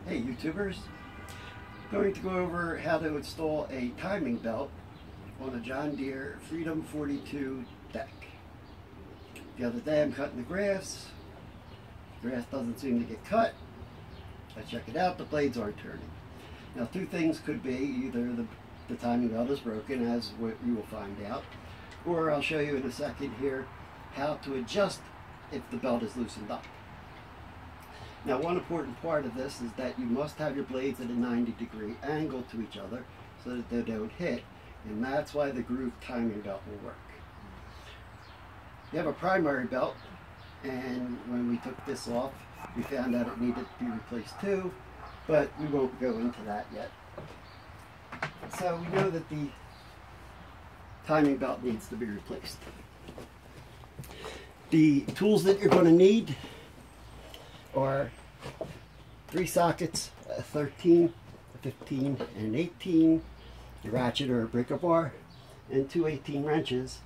Hey YouTubers, I'm going to go over how to install a timing belt on a John Deere Freedom 42 deck. The other day I'm cutting the grass doesn't seem to get cut. I check it out, the blades aren't turning. Now two things could be, either the timing belt is broken, as you will find out, or I'll show you in a second here how to adjust if the belt is loosened up. Now one important part of this is that you must have your blades at a 90-degree angle to each other so that they don't hit, and that's why the groove timing belt will work. You have a primary belt, and when we took this off we found out it needed to be replaced too, but we won't go into that yet. So we know that the timing belt needs to be replaced. The tools that you're going to need are 3 sockets, a 13, a 15, and an 18, a ratchet or a breaker bar, and 2 18 wrenches.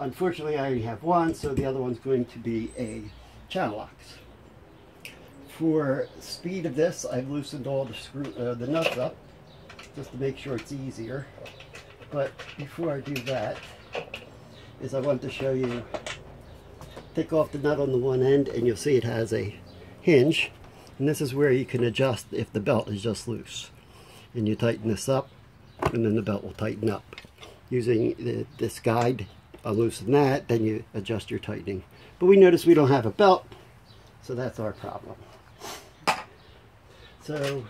Unfortunately, I only have one, so the other one's going to be a channel locks. For speed of this, I've loosened all the nuts up just to make sure it's easier. But before I do that, I want to show you. Take off the nut on the one end, and you'll see it has a hinge, and this is where you can adjust if the belt is just loose, and you tighten this up and then the belt will tighten up using this guide. I'll loosen that, then you adjust your tightening. But we notice we don't have a belt, so that's our problem. So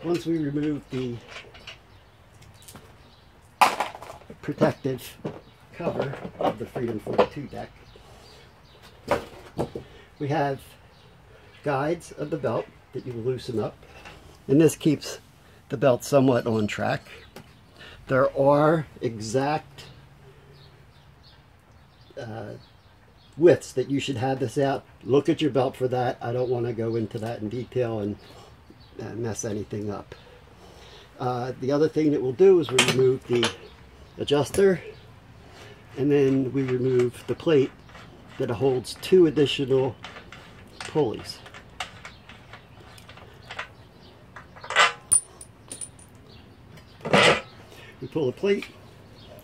once we remove the protective cover of the Freedom 42 deck, we have guides of the belt that you will loosen up, and this keeps the belt somewhat on track. There are exact widths that you should have this out. Look at your belt for that. I don't want to go into that in detail and mess anything up. The other thing that we'll do is we remove the adjuster, and then we remove the plate that holds 2 additional pulleys. We pull the plate,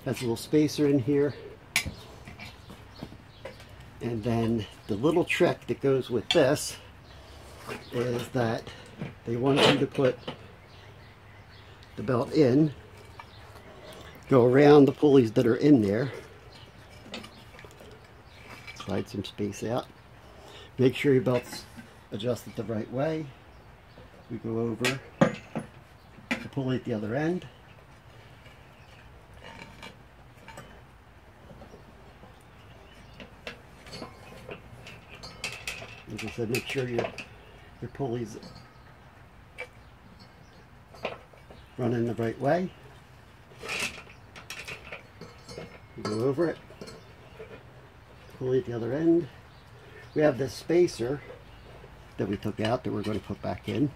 has a little spacer in here, and then the little trick that goes with this is that they want you to put the belt in, go around the pulleys that are in there, slide some space out, make sure your belt's adjusted the right way. We go over the pulley at the other end, as I said, make sure your pulleys run in the right way. You go over it, pulley at the other end. We have this spacer that we took out that we're going to put back in.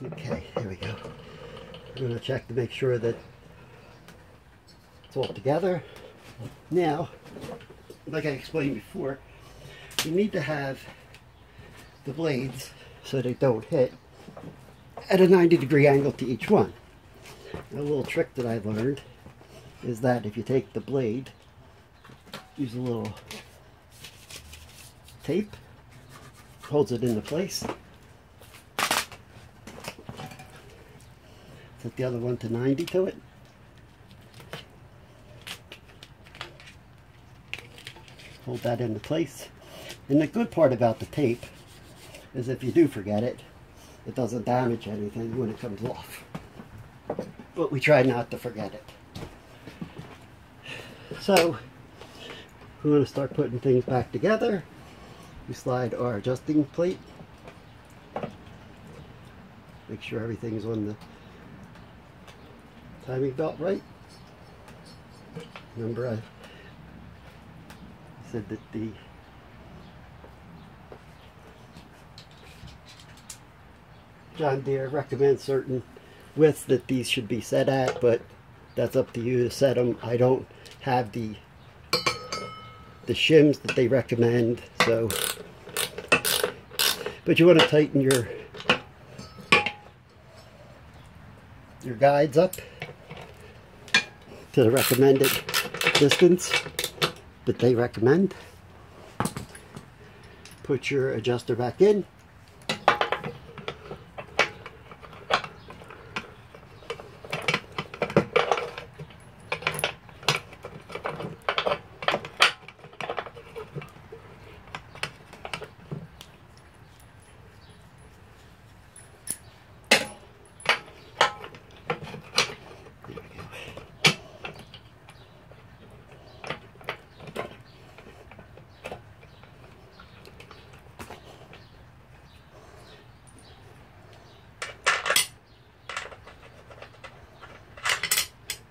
Okay, here we go. I'm going to check to make sure that it's all together. Now, like I explained before, you need to have the blades, so they don't hit, at a 90-degree angle to each one. A little trick that I learned is that if you take the blade, use a little tape, holds it into place. Set the other one to 90 to it. Hold that into place. And the good part about the tape is if you do forget it, it doesn't damage anything when it comes off. But we try not to forget it. So we want to start putting things back together. we slide our adjusting plate. Make sure everything's on the timing belt right. Remember I said that the John Deere recommends certain widths that these should be set at, but that's up to you to set them. I don't have the shims that they recommend, so but you want to tighten your guides up to the recommended distance that they recommend. Put your adjuster back in.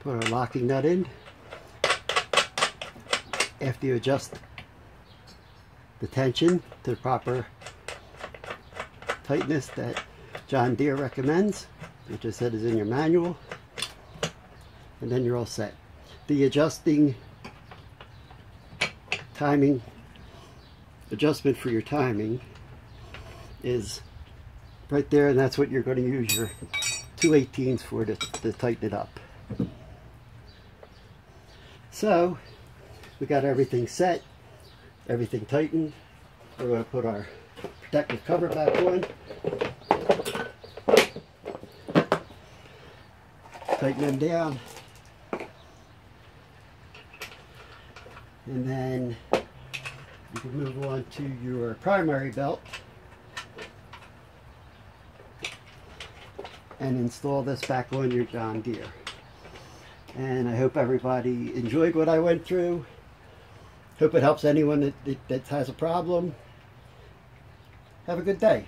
Put our locking nut in. After you adjust the tension to the proper tightness that John Deere recommends, which I said is in your manual, and then you're all set. The adjustment for your timing is right there, and that's what you're going to use your 2/18s for to tighten it up. So we got everything set, everything tightened. We're going to put our protective cover back on, tighten them down, and then you can move on to your primary belt and install this back on your John Deere. And I hope everybody enjoyed what I went through. Hope it helps anyone that has a problem. Have a good day.